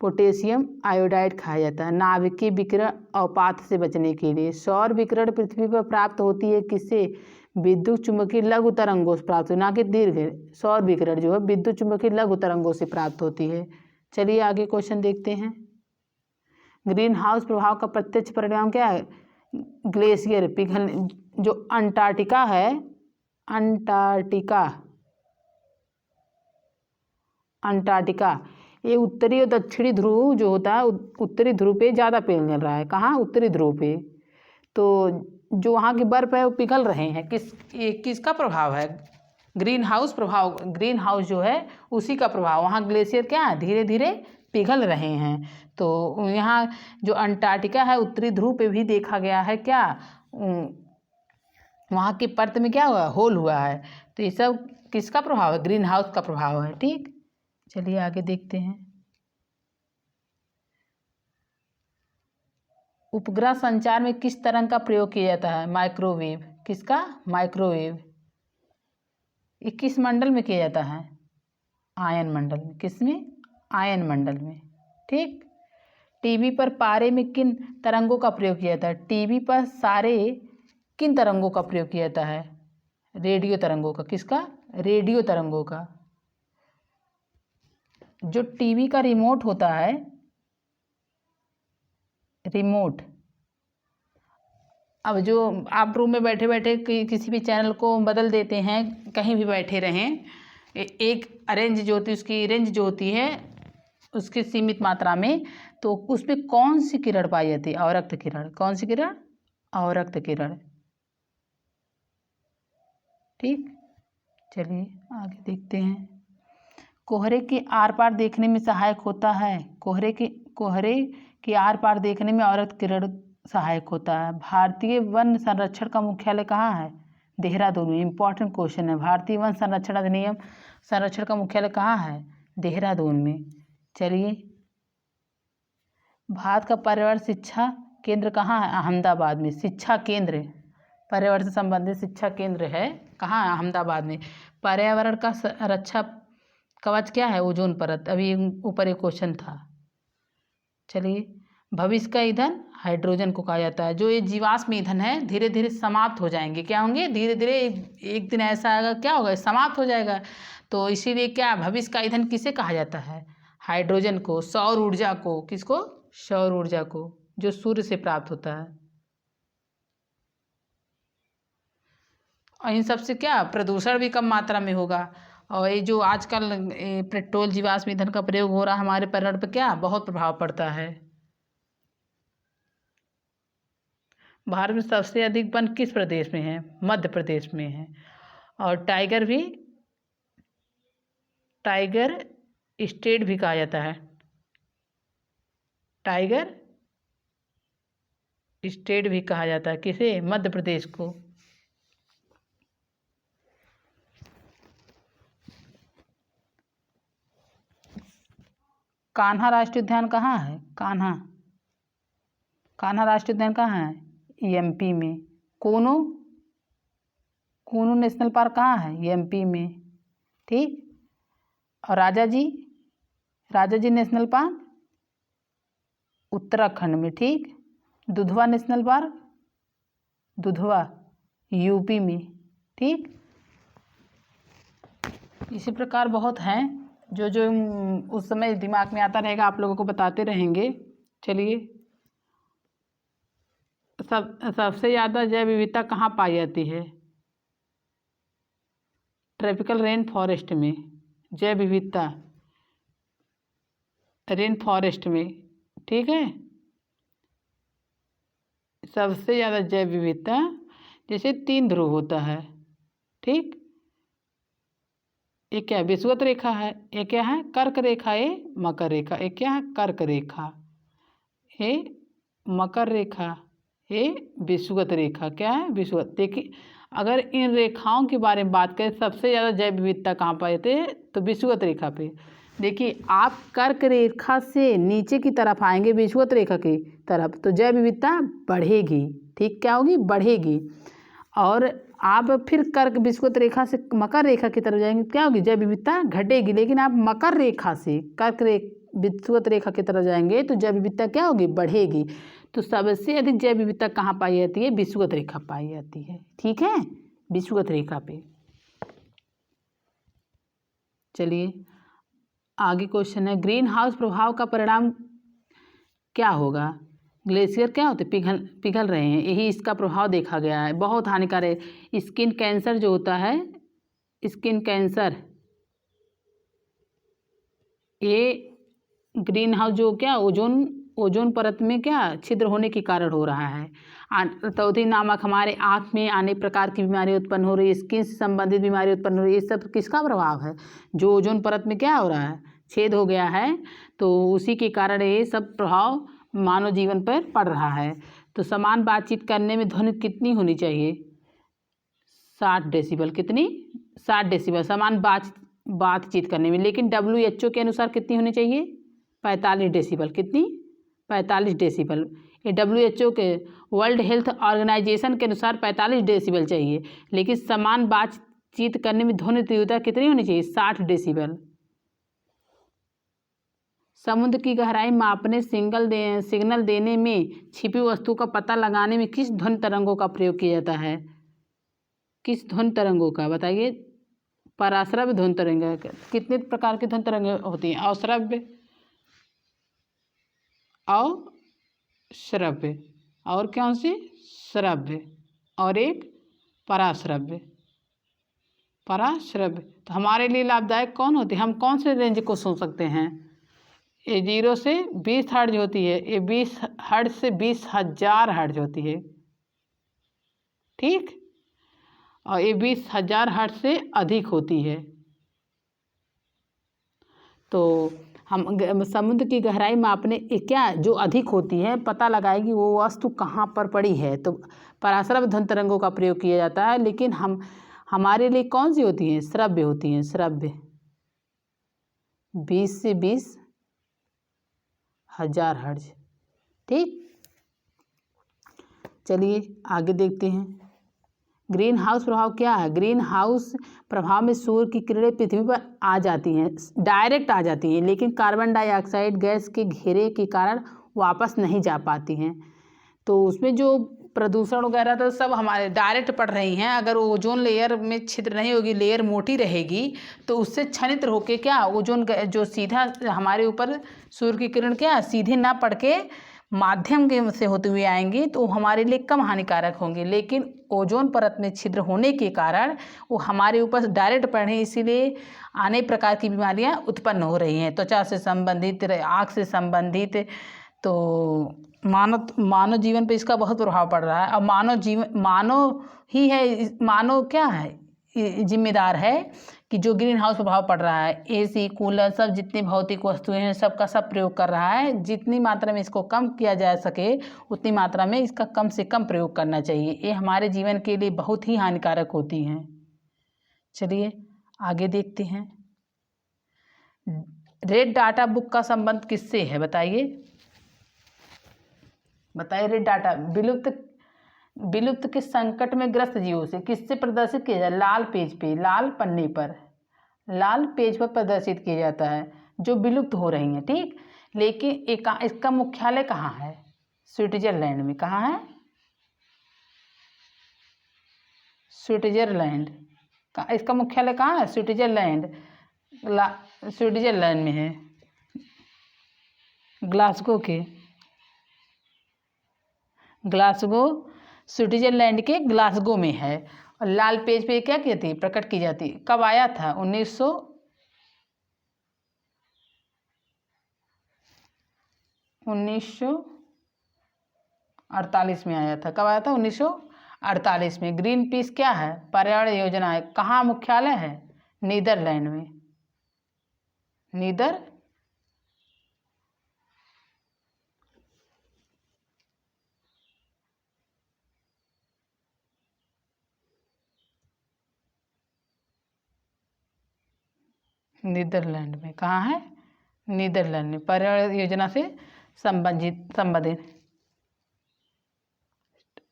पोटेशियम आयोडाइड खाया जाता है। नाभिकीय विकिरण और पात से बचने के लिए। सौर विकिरण पृथ्वी पर प्राप्त होती है किससे? विद्युत चुम्बकीय लघु तरंगों से प्राप्त, ना कि दीर्घ। सौर विकिरण जो है विद्युत चुम्बकीय लघु तरंगों से प्राप्त होती है। चलिए आगे क्वेश्चन देखते हैं। ग्रीन हाउस प्रभाव का प्रत्यक्ष परिणाम क्या है? ग्लेशियर पिघलने। जो अंटार्कटिका है, अंटार्कटिका ये उत्तरी और दक्षिणी ध्रुव जो होता है, उत्तरी ध्रुव पे ज़्यादा पिघल रहा है। कहाँ? उत्तरी ध्रुव पे। तो जो वहाँ की बर्फ़ है वो पिघल रहे हैं। किसका प्रभाव है? ग्रीन हाउस प्रभाव। ग्रीन हाउस जो है उसी का प्रभाव। वहाँ ग्लेशियर क्या है? धीरे धीरे पिघल रहे हैं। तो यहाँ जो अंटार्कटिका है उत्तरी ध्रुव पे भी देखा गया है क्या, वहाँ की परत में क्या हुआ? होल हुआ है। तो ये सब किसका प्रभाव है? ग्रीन हाउस का प्रभाव है, ठीक। चलिए आगे देखते हैं। उपग्रह संचार में किस तरंग का प्रयोग किया जाता है? माइक्रोवेव। किसका? माइक्रोवेव। ये किस मंडल में किया जाता है? आयन मंडल में। किसमें? आयन मंडल में, ठीक। टीवी पर पारे में किन तरंगों का प्रयोग किया जाता है? टीवी पर सारे किन तरंगों का प्रयोग किया जाता है? रेडियो तरंगों का। किसका? रेडियो तरंगों का। जो टीवी का रिमोट होता है, रिमोट, अब जो आप रूम में बैठे बैठे किसी भी चैनल को बदल देते हैं, कहीं भी बैठे रहें, एक रेंज जो होती है, उसकी रेंज जो होती है उसकी सीमित मात्रा में, तो उसमें कौन सी किरण पाई जाती है? अवरक्त किरण। कौन सी किरण? अवरक्त किरण, ठीक। चलिए आगे देखते हैं। कोहरे के आर पार देखने में सहायक होता है। कोहरे के आर पार देखने में औरत किरण सहायक होता है। भारतीय वन संरक्षण का मुख्यालय कहाँ है? देहरादून में। इंपॉर्टेंट क्वेश्चन है। भारतीय वन संरक्षण अधिनियम संरक्षण का मुख्यालय कहाँ है? देहरादून में। चलिए, भारत का पर्यावरण शिक्षा केंद्र कहाँ है? अहमदाबाद में। शिक्षा केंद्र, पर्यावरण से संबंधित शिक्षा केंद्र है कहाँ है? अहमदाबाद में। पर्यावरण का रक्षा कवच क्या है? ओजोन परत। अभी ऊपर एक क्वेश्चन था। चलिए, भविष्य का ईंधन हाइड्रोजन को कहा जाता है। जो ये जीवाश्म ईंधन है धीरे धीरे समाप्त हो जाएंगे। क्या होंगे? धीरे धीरे एक दिन ऐसा आएगा, क्या होगा? समाप्त हो जाएगा। तो इसीलिए क्या भविष्य का ईंधन किसे कहा जाता है? हाइड्रोजन को। सौर ऊर्जा को। किसको? सौर ऊर्जा को, जो सूर्य से प्राप्त होता है। और इन सबसे क्या प्रदूषण भी कम मात्रा में होगा। और ये जो आजकल पेट्रोल जीवाश्म ईंधन का प्रयोग हो रहा है हमारे पर्यावरण पर, क्या बहुत प्रभाव पड़ता है। भारत में सबसे अधिक वन किस प्रदेश में है? मध्य प्रदेश में है। और टाइगर स्टेट भी कहा जाता है। टाइगर स्टेट भी कहा जाता है किसे? मध्य प्रदेश को। कान्हा राष्ट्रीय उद्यान कहाँ है? कान्हा राष्ट्रीय उद्यान कहाँ है? एमपी में। कूनू नेशनल पार्क कहाँ है? एमपी में। ठीक। और राजा जी नेशनल पार्क उत्तराखंड में। ठीक। Dudhwa national park, Dudhwa UP में। ठीक। इसी प्रकार बहुत हैं जो उस समय दिमाग में आता रहेगा, आप लोगों को बताते रहेंगे। चलिए, सबसे ज़्यादा जैव विविधता कहाँ पाई जाती है? ट्रॉपिकल रेन फॉरेस्ट में। जैव विविधता रेन फॉरेस्ट में। ठीक है, सबसे ज़्यादा जैव विविधता, जैसे 3 ध्रुव होता है। ठीक। एक क्या है? विषुवत रेखा है। एक क्या है? कर्क रेखा। ये मकर रेखा। एक क्या है? कर्क रेखा। ये मकर रेखा। ये विषुवत रेखा। क्या है? विषुवत। देखिए, अगर इन रेखाओं के बारे में बात करें, सबसे ज़्यादा जैव विविधता कहाँ पाए थे? तो विषुवत रेखा पे। देखिए, आप कर्क रेखा से नीचे की तरफ आएंगे विषुवत रेखा की तरफ, तो जैव विविधता बढ़ेगी। ठीक। क्या होगी? बढ़ेगी। और आप फिर कर्क विषुवत रेखा से मकर रेखा की तरफ जाएंगे, क्या होगी? जैव विविधता घटेगी। लेकिन आप मकर रेखा से विषुवत रेखा की तरफ जाएंगे तो जैव विविधता क्या होगी? बढ़ेगी। तो सबसे अधिक जैव विविधता कहाँ पाई जाती है? विषुवत रेखा पाई जाती है। ठीक है, विषुवत रेखा पे। चलिए, आगे क्वेश्चन है, ग्रीन हाउस प्रभाव का परिणाम क्या होगा? ग्लेशियर क्या होते? पिघल रहे हैं, यही इसका प्रभाव देखा गया है। बहुत हानिकारक है। स्किन कैंसर जो होता है, स्किन कैंसर, ये ग्रीन हाउस जो क्या ओजोन परत में क्या छिद्र होने के कारण हो रहा है। रतौंधी नामक हमारे आँख में अनेक प्रकार की बीमारी उत्पन्न हो रही है, स्किन से संबंधित बीमारी उत्पन्न हो रही है। ये सब किसका प्रभाव है? जो ओजोन परत में क्या हो रहा है? छेद हो गया है, तो उसी के कारण ये सब प्रभाव मानव जीवन पर पड़ रहा है। तो समान बातचीत करने में ध्वनि कितनी होनी चाहिए? 60 डेसिबल। कितनी? 60 डेसिबल समान बातचीत करने में। लेकिन WHO के अनुसार कितनी होनी चाहिए? 45 डेसिबल। कितनी? 45 डेसिबल। ये WHO के वर्ल्ड हेल्थ ऑर्गेनाइजेशन के अनुसार 45 डेसिबल चाहिए। लेकिन समान बातचीत करने में ध्वनि तीव्रता कितनी होनी चाहिए? 60 डेसिबल। समुद्र की गहराई मापने, सिग्नल देने में, छिपी वस्तु का पता लगाने में किस ध्वनि तरंगों का प्रयोग किया जाता है? किस ध्वनि तरंगों का? बताइए। पराश्रव्य ध्वनि तरंग। कितने प्रकार की ध्वनि तरंगें होती हैं? अश्रव्य, अश्रव्य, और कौन सी? श्रव्य, और एक पराश्रव्य। तो हमारे लिए लाभदायक कौन होती है? हम कौन से रेंज को सुन सकते हैं? ये 0 से 20 हर्ट्ज होती है। ये 20 हर्ट्ज से 20,000 हर्ट्ज होती है। ठीक। और ये 20,000 हर्ट्ज से अधिक होती है। तो हम समुद्र की गहराई मापने क्या जो अधिक होती है पता लगाएगी वो वस्तु कहाँ पर पड़ी है। तो पराश्रव्य ध्वनि तरंगों का प्रयोग किया जाता है, लेकिन हमारे लिए कौन सी होती हैं? श्रव्य होती हैं, श्रव्य। 20 से 20,000 हर्ट्ज। ठीक, चलिए आगे देखते हैं। ग्रीन हाउस प्रभाव क्या है? ग्रीन हाउस प्रभाव में सूर्य की किरणें पृथ्वी पर आ जाती हैं, डायरेक्ट आ जाती हैं, लेकिन कार्बन डाइऑक्साइड गैस के घेरे के कारण वापस नहीं जा पाती हैं। तो उसमें जो प्रदूषण वगैरह तो सब हमारे डायरेक्ट पड़ रही हैं। अगर ओजोन लेयर में छिद्र नहीं होगी, लेयर मोटी रहेगी, तो उससे क्षणित्र होके क्या ओजोन जो सीधा हमारे ऊपर सूर्य की किरण क्या सीधे ना पड़ के माध्यम के से होते हुए आएंगी, तो हमारे लिए कम हानिकारक होंगे। लेकिन ओजोन परत में छिद्र होने के कारण वो हमारे ऊपर डायरेक्ट पड़ रहे हैं, इसीलिए अनेक प्रकार की बीमारियां उत्पन्न हो रही हैं, त्वचा से संबंधित, आँख से संबंधित। तो मानव जीवन पे इसका बहुत प्रभाव पड़ रहा है। और मानव ही है, मानव क्या है जिम्मेदार है कि जो ग्रीन हाउस प्रभाव पड़ रहा है, एसी, कूलर, सब जितनी भौतिक वस्तुएं हैं सबका सब प्रयोग कर रहा है। जितनी मात्रा में इसको कम किया जा सके उतनी मात्रा में इसका कम से कम प्रयोग करना चाहिए। ये हमारे जीवन के लिए बहुत ही हानिकारक होती हैं। चलिए आगे देखते हैं। रेड डाटा बुक का संबंध किससे है? बताइए। रेड डाटा विलुप्त के संकट में ग्रस्त जीवों से किससे प्रदर्शित किया जाए? लाल पेज पे, लाल पन्ने पर, लाल पेज पर प्रदर्शित किया जाता है जो विलुप्त हो रही हैं। ठीक, लेकिन इसका मुख्यालय कहाँ है? स्विट्जरलैंड में। कहाँ है? स्विट्जरलैंड का इसका मुख्यालय कहाँ है? स्विट्जरलैंड। स्विट्जरलैंड में है, ग्लासगो, स्विट्जरलैंड के ग्लासगो में है। और लाल पेज पे क्या कहती है? प्रकट की जाती है। कब आया था? 1948 में आया था। कब आया था? 1948 में। ग्रीन पीस क्या है? पर्यावरण योजना है। कहाँ मुख्यालय है? नीदरलैंड में। नीदरलैंड में। कहाँ है? नीदरलैंड में। पर्यावरण योजना से संबंधित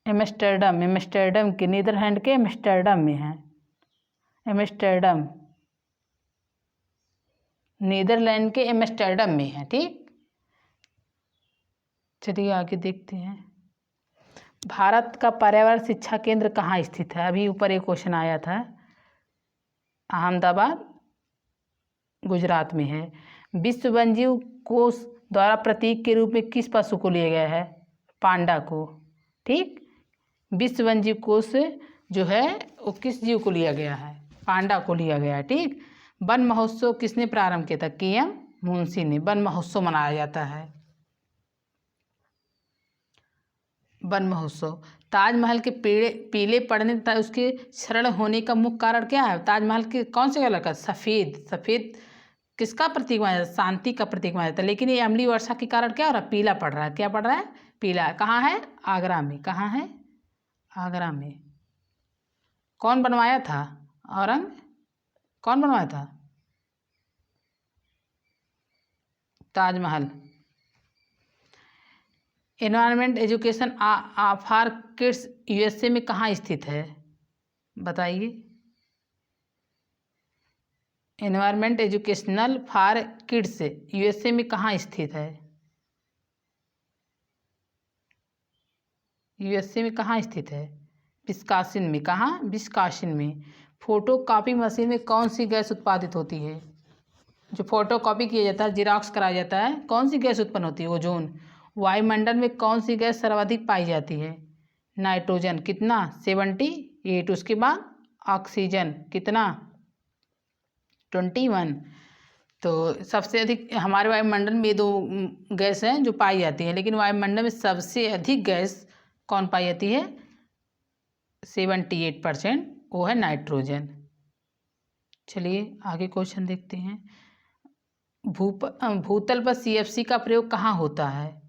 एम्स्टर्डम के, नीदरलैंड के एम्स्टर्डम में है। एम्स्टर्डम, नीदरलैंड के एम्स्टर्डम में है। ठीक, चलिए आगे देखते हैं। भारत का पर्यावरण शिक्षा केंद्र कहाँ स्थित है? अभी ऊपर एक क्वेश्चन आया था। अहमदाबाद, गुजरात में है। विश्व वन्यजीव कोष द्वारा प्रतीक के रूप में किस पशु को लिया गया है? पांडा को। ठीक, विश्व वन्यजीव कोष जो है वो किस जीव को लिया गया है? पांडा को लिया गया है। ठीक, वन महोत्सव किसने प्रारंभ किया था? KM मुंशी ने। वन महोत्सव मनाया जाता है। वन महोत्सव। ताजमहल के पीले पड़ने तथा उसके क्षरण होने का मुख्य कारण क्या है? ताजमहल के कौन से कलर का? सफ़ेद किसका प्रतीक माना जाता है? शांति का प्रतीक माना जाता है। लेकिन ये अम्लीय वर्षा के कारण क्या हो रहा है? पीला पड़ रहा है। क्या पड़ रहा है? पीला। कहाँ है? आगरा में। कहाँ है? आगरा में। कौन बनवाया था? कौन बनवाया था? Taj Mahal. Environment education for kids USA में कहाँ स्थित है? बताइए। Environment educational for kids USA में कहाँ स्थित है? USA में कहाँ स्थित है? विस्कॉन्सिन में। कहाँ? विस्कॉन्सिन में। फोटो कॉपी मशीन में कौन सी गैस उत्पादित होती है? जो फोटो कॉपी किया जाता है, जिराक्स कराया जाता है, कौन सी गैस उत्पन्न होती है? ओजोन। वायुमंडल में कौन सी गैस सर्वाधिक पाई जाती है? नाइट्रोजन। कितना? 78। उसके बाद ऑक्सीजन कितना? 21। तो सबसे अधिक हमारे वायुमंडल में 2 गैस हैं जो पाई जाती हैं, लेकिन वायुमंडल में सबसे अधिक गैस कौन पाई जाती है? 78%, वो है नाइट्रोजन। चलिए आगे क्वेश्चन देखते हैं। भूतल पर CFC का प्रयोग कहाँ होता है?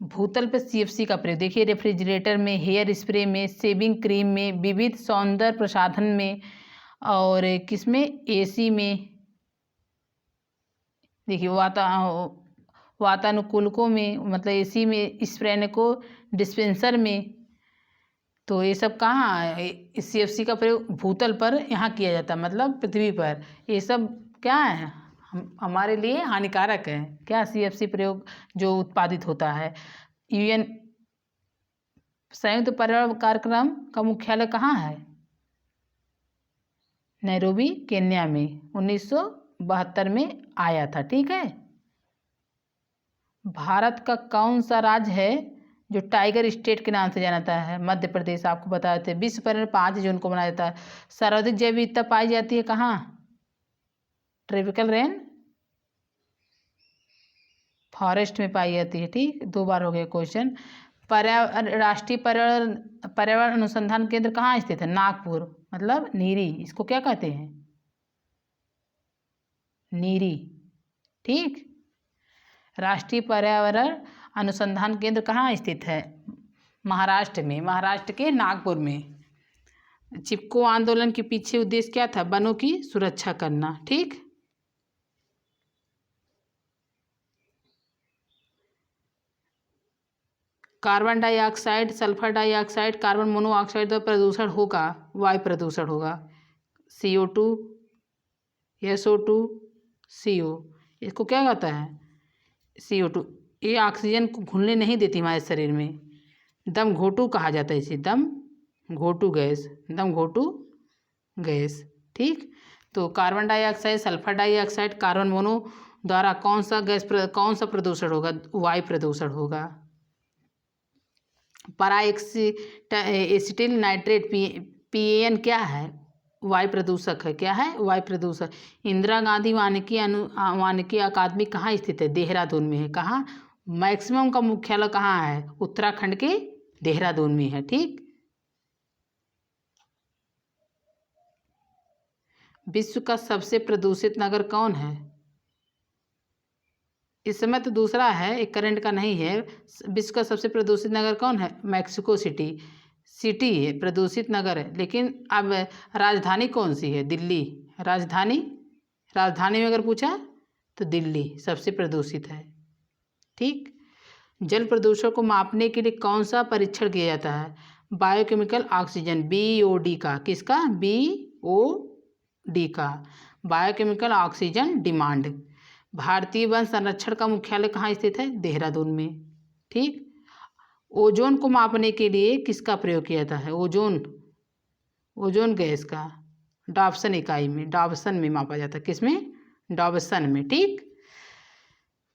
भूतल पर CFC का प्रयोग देखिए रेफ्रिजरेटर में, हेयर स्प्रे में, शेविंग क्रीम में, विविध सौंदर्य प्रसाधन में और किसमें? AC में। देखिए वातानुकूलकों में, मतलब AC में, स्प्रेनको डिस्पेंसर में। तो ये सब कहाँ है? CFC का प्रयोग भूतल पर यहाँ किया जाता है, मतलब पृथ्वी पर। ये सब क्या है? हमारे लिए हानिकारक है। क्या? CFC प्रयोग जो उत्पादित होता है। UN संयुक्त पर्यावरण कार्यक्रम का मुख्यालय कहाँ है? नैरोबी केन्या में 1972 में आया था। ठीक है। भारत का कौन सा राज्य है जो टाइगर स्टेट के नाम से जाना जाता है? मध्य प्रदेश। आपको बताए थे। विश्व पर्यावरण 5 जून को मनाया जाता है। सर्वाधिक जैव विविधता पाई जाती है कहाँ? ट्रॉपिकल रेन फॉरेस्ट में पाई जाती है। ठीक, 2 बार हो गया क्वेश्चन। राष्ट्रीय पर्यावरण अनुसंधान केंद्र कहाँ स्थित है? नागपुर, मतलब नीरी। इसको क्या कहते हैं? नीरी। ठीक। राष्ट्रीय पर्यावरण अनुसंधान केंद्र कहाँ स्थित है? महाराष्ट्र में, महाराष्ट्र के नागपुर में। चिपको आंदोलन के पीछे उद्देश्य क्या था? वनों की सुरक्षा करना। ठीक। Carbon dioxide, sulphur dioxide, carbon monoxide द्वारा प्रदूषण होगा, वायु प्रदूषण होगा। CO2, SO2, CO। इसको क्या कहता है? CO2। ये ऑक्सीजन को घुलने नहीं देती हमारे शरीर में। दम घोटू कहा जाता है इसे, दम घोटू गैस, दम घोटू गैस। ठीक। तो carbon dioxide, sulphur dioxide, carbon mono द्वारा कौन सा प्रदूषण होगा? वायु प्रदूषण होगा। एसिटिल नाइट्रेट PAN क्या है? वायु प्रदूषक है। क्या है? वायु प्रदूषक। इंदिरा गांधी वानिकी अकादमी कहाँ स्थित है? देहरादून में है। कहाँ? मैक्सिमम का मुख्यालय कहाँ है? उत्तराखंड के देहरादून में है। ठीक। विश्व का सबसे प्रदूषित नगर कौन है? इस समय तो दूसरा है, एक करंट का नहीं है। विश्व का सबसे प्रदूषित नगर कौन है? Mexico city. सिटी है, प्रदूषित नगर है। लेकिन अब राजधानी कौन सी है? दिल्ली। राजधानी में अगर पूछा तो दिल्ली सबसे प्रदूषित है। ठीक। जल प्रदूषण को मापने के लिए कौन सा परीक्षण किया जाता है? बायोकेमिकल ऑक्सीजन, BOD का। किसका? BOD का, बायोकेमिकल ऑक्सीजन डिमांड। भारतीय वन संरक्षण का मुख्यालय कहाँ स्थित है? देहरादून में। ठीक। ओजोन को मापने के लिए किसका प्रयोग किया जाता है? ओजोन गैस का डॉप्सन इकाई में, डॉप्सन में मापा जाता है। किसमें? डॉप्सन में। ठीक।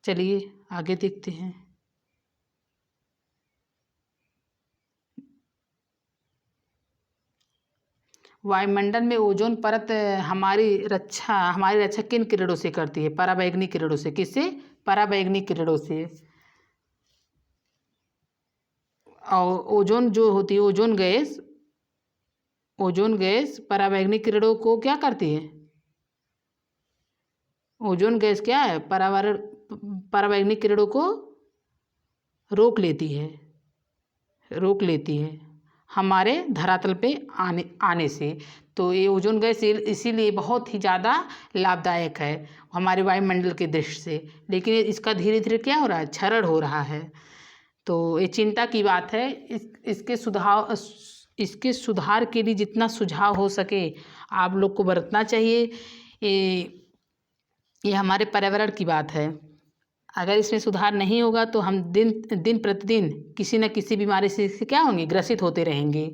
चलिए आगे देखते हैं। वायुमंडल में ओजोन परत हमारी रक्षा किन किरणों से करती है? पराबैंगनी किरणों से। किससे? पराबैंगनी किरणों से। और ओजोन जो होती है, ओजोन गैस पराबैंगनी किरणों को क्या करती है? ओजोन गैस क्या है? पराबैंगनी किरणों को रोक लेती है हमारे धरातल पे आने से। तो ये ओजोन गैस इसीलिए बहुत ही ज़्यादा लाभदायक है हमारे वायुमंडल के दृष्टि से। लेकिन इसका धीरे धीरे क्या हो रहा है? क्षरण हो रहा है। तो ये चिंता की बात है। इसके सुधार के लिए जितना सुझाव हो सके आप लोग को बरतना चाहिए। ये हमारे पर्यावरण की बात है। अगर इसमें सुधार नहीं होगा तो हम दिन प्रतिदिन किसी न किसी बीमारी से क्या होंगे? ग्रसित होते रहेंगे।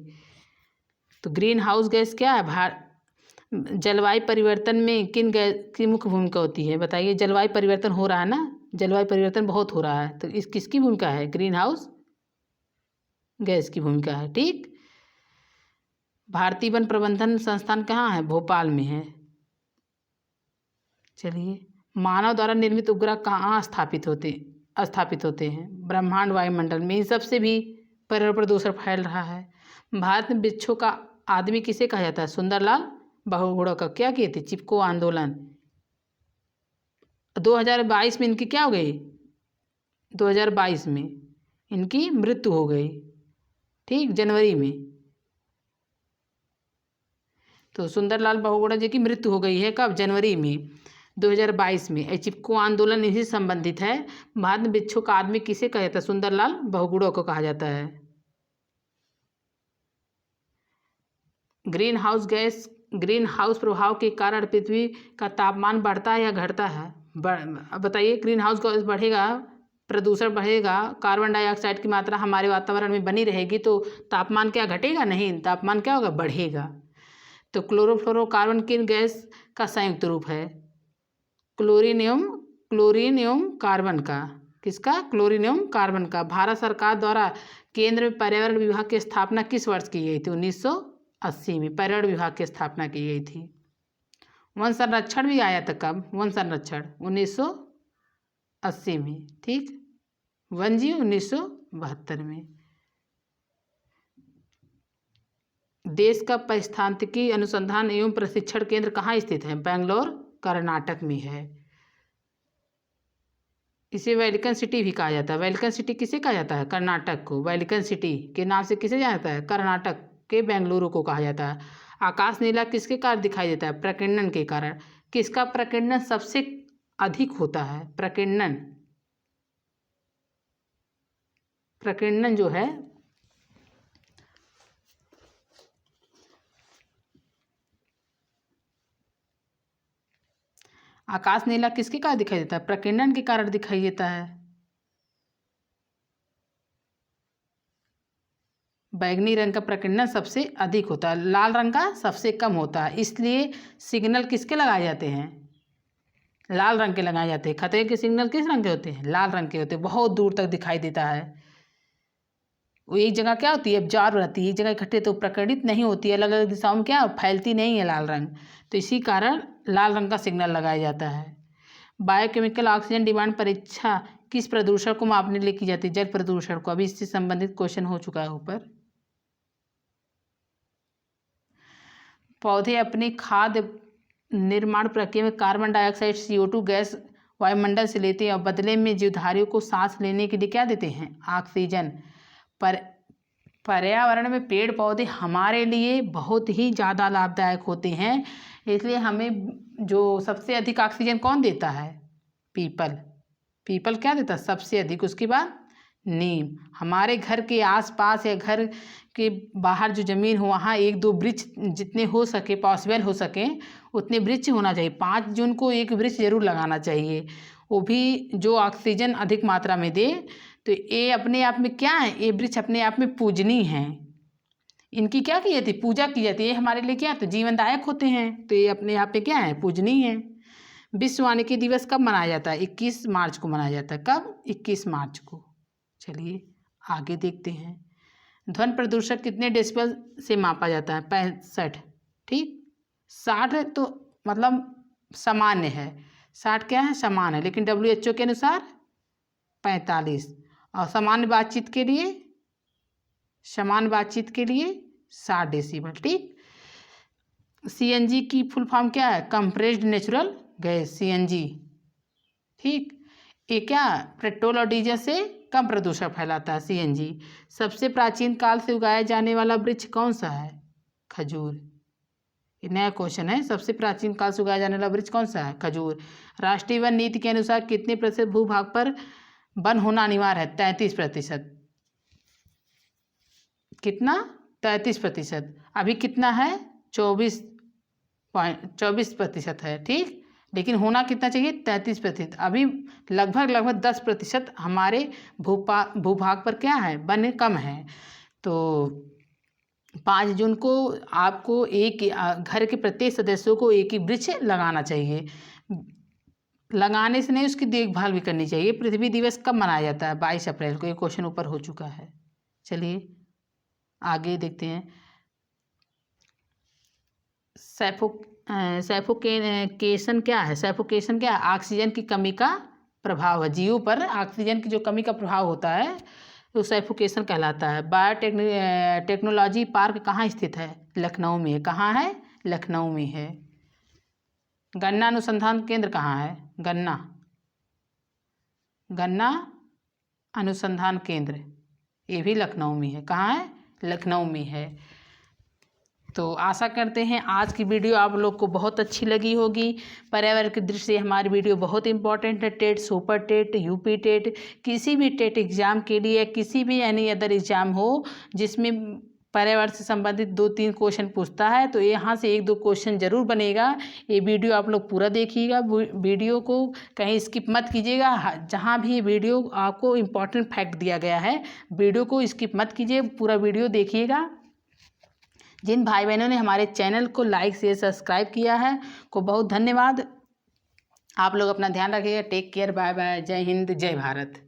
तो ग्रीन हाउस गैस क्या है? जलवायु परिवर्तन में किन गैस की मुख्य भूमिका होती है? बताइए। जलवायु परिवर्तन हो रहा है ना, जलवायु परिवर्तन बहुत हो रहा है, तो इस किसकी भूमिका है? ग्रीन हाउस गैस की भूमिका है। ठीक। भारतीय वन प्रबंधन संस्थान कहाँ है? भोपाल में है। चलिए, मानव द्वारा निर्मित उपग्रह कहाँ स्थापित होते हैं? ब्रह्मांड, वायुमंडल में। इन सबसे भी पर्यावरण प्रदूषण फैल रहा है। भारत में वृक्षों का आदमी किसे कहा जाता है? सुंदरलाल बहुगुणा का क्या किए थे? चिपको आंदोलन 2022 में इनकी क्या हो गई, 2022 में इनकी मृत्यु हो गई, ठीक, जनवरी में। तो सुंदरलाल बहुगुणा जी की मृत्यु हो गई है कब, जनवरी में 2022 में। चिपको आंदोलन इसी से संबंधित है। भारत में वृक्षों का आदमी किसे कहा जाता है, सुंदरलाल बहुगुणा को कहा जाता है। ग्रीन हाउस प्रभाव के कारण पृथ्वी का तापमान बढ़ता है या घटता है, अब बताइए। ग्रीन हाउस गैस बढ़ेगा, प्रदूषण बढ़ेगा, कार्बन डाइऑक्साइड की मात्रा हमारे वातावरण में बनी रहेगी, तो तापमान क्या घटेगा, नहीं, तापमान क्या होगा, बढ़ेगा। तो क्लोरोफ्लोरोकार्बन किन गैस का संयुक्त रूप है, क्लोरीन एवं कार्बन का, किसका, क्लोरीन एवं कार्बन का। भारत सरकार द्वारा केंद्र में पर्यावरण विभाग की स्थापना किस वर्ष की गई थी, 1980 में पर्यावरण विभाग की स्थापना की गई थी। वन संरक्षण भी आया था कब, वन संरक्षण 1980 में, ठीक, वन जी 1972 में। देश का पारिस्थितिकी अनुसंधान एवं प्रशिक्षण केंद्र कहाँ स्थित है, बेंगलोर, कर्नाटक में है। इसे वेलिकन सिटी भी कहा जाता है। वेलिकन सिटी किसे कहा जाता है, कर्नाटक को। वेलिकन सिटी के नाम से किसे जाना जाता है, कर्नाटक के बेंगलुरु को कहा जाता है। आकाश नीला किसके कारण दिखाई देता है, प्रकीर्णन के कारण। किसका प्रकीर्णन सबसे अधिक होता है, प्रकीर्णन जो है आकाश नीला किसके कारण दिखाई देता है, प्रकीर्णन के कारण दिखाई देता है। बैगनी रंग का प्रकीर्णन सबसे अधिक होता है, लाल रंग का सबसे कम होता है। इसलिए सिग्नल किसके लगाए जाते हैं, लाल रंग के लगाए जाते हैं। खतरे के सिग्नल किस रंग के होते हैं, लाल रंग के होते हैं, बहुत दूर तक दिखाई देता है। वो एक जगह क्या होती है, एब्जॉर्ब रहती है, एक जगह इकट्ठे तो प्रकटित नहीं होती है, अलग अलग दिशाओं में क्या फैलती नहीं है लाल रंग, तो इसी कारण लाल रंग का सिग्नल लगाया जाता है। बायोकेमिकल ऑक्सीजन डिमांड परीक्षा किस प्रदूषण को मापने के लिए की जाती है, जल प्रदूषण को। अभी इससे संबंधित क्वेश्चन हो चुका है ऊपर। पौधे अपनी खाद्य निर्माण प्रक्रिया में कार्बन डाइऑक्साइड CO2 गैस वायुमंडल से लेते हैं और बदले में जीवधारियों को सांस लेने के लिए क्या देते हैं, ऑक्सीजन। पर पर्यावरण में पेड़ पौधे हमारे लिए बहुत ही ज़्यादा लाभदायक होते हैं, इसलिए हमें जो सबसे अधिक ऑक्सीजन कौन देता है, पीपल क्या देता है सबसे अधिक। उसके बाद नीम। हमारे घर के आसपास या घर के बाहर जो ज़मीन हो वहाँ 1-2 वृक्ष जितने हो सके, पॉसिबल हो सके उतने वृक्ष होना चाहिए। 5 जून को एक वृक्ष जरूर लगाना चाहिए, वो भी जो ऑक्सीजन अधिक मात्रा में दे। तो ये अपने आप में क्या है, ये वृक्ष अपने आप में पूजनीय हैं, इनकी क्या की जाती है, पूजा की जाती है। ये हमारे लिए क्या, तो जीवनदायक होते हैं, तो ये अपने आप में क्या है, पूजनीय है। विश्व वानिकी दिवस कब मनाया जाता है, 21 मार्च को मनाया जाता है। कब, 21 मार्च को। चलिए आगे देखते हैं। ध्वनि प्रदूषण कितने डेसिबल से मापा जाता है, 65, ठीक। 60 तो मतलब सामान्य है, 60 क्या है, सामान्य है, लेकिन WHO के अनुसार 45। और सामान्य बातचीत के लिए 60 डेसिबल, ठीक। CNG की फुल फॉर्म क्या है, कंप्रेस्ड नेचुरल गैस, CNG, ठीक। ये क्या, पेट्रोल और डीजल से कम प्रदूषण फैलाता है, CNG। सबसे प्राचीन काल से उगाया जाने वाला वृक्ष कौन सा है, खजूर। ये नया क्वेश्चन है, सबसे प्राचीन काल से उगाया जाने वाला वृक्ष कौन सा है, खजूर। राष्ट्रीय वन नीति के अनुसार कितने प्रतिशत भूभाग पर वन होना अनिवार्य है, 33%। कितना, 33%। अभी कितना है, 24% है, ठीक। लेकिन होना कितना चाहिए, 33%। अभी लगभग 10% हमारे भूभाग पर क्या है, वन कम है। तो 5 जून को आपको एक घर के प्रत्येक सदस्यों को एक ही वृक्ष लगाना चाहिए। लगाने से नहीं, उसकी देखभाल भी करनी चाहिए। पृथ्वी दिवस कब मनाया जाता है, 22 अप्रैल को। ये क्वेश्चन ऊपर हो चुका है। चलिए आगे देखते हैं। सैफोकेशन क्या है, सैफोकेशन क्या है, ऑक्सीजन की कमी का प्रभाव है। जीवों पर ऑक्सीजन की जो कमी का प्रभाव होता है तो सैफोकेशन कहलाता है। बायोटेक्नोलॉजी पार्क कहाँ स्थित है, लखनऊ में है। कहाँ है, लखनऊ में है। गन्ना अनुसंधान केंद्र कहाँ है, गन्ना गन्ना अनुसंधान केंद्र, ये भी लखनऊ में है। कहाँ है? लखनऊ में है। तो आशा करते हैं आज की वीडियो आप लोग को बहुत अच्छी लगी होगी। पर्यावरण की दृष्टि से हमारी वीडियो बहुत इंपॉर्टेंट है। TET, super TET, UP TET, किसी भी टेट एग्ज़ाम के लिए, किसी भी एनी अदर एग्ज़ाम हो जिसमें पर्यावरण से संबंधित 2-3 क्वेश्चन पूछता है, तो यहाँ से 1-2 क्वेश्चन जरूर बनेगा। ये वीडियो आप लोग पूरा देखिएगा, वीडियो को कहीं स्किप मत कीजिएगा। जहाँ भी ये वीडियो आपको इम्पोर्टेंट फैक्ट दिया गया है, वीडियो को स्किप मत कीजिए, पूरा वीडियो देखिएगा। जिन भाई बहनों ने हमारे चैनल को लाइक शेयर सब्सक्राइब किया है को बहुत धन्यवाद। आप लोग अपना ध्यान रखिएगा। टेक केयर, बाय बाय, जय हिंद, जय भारत।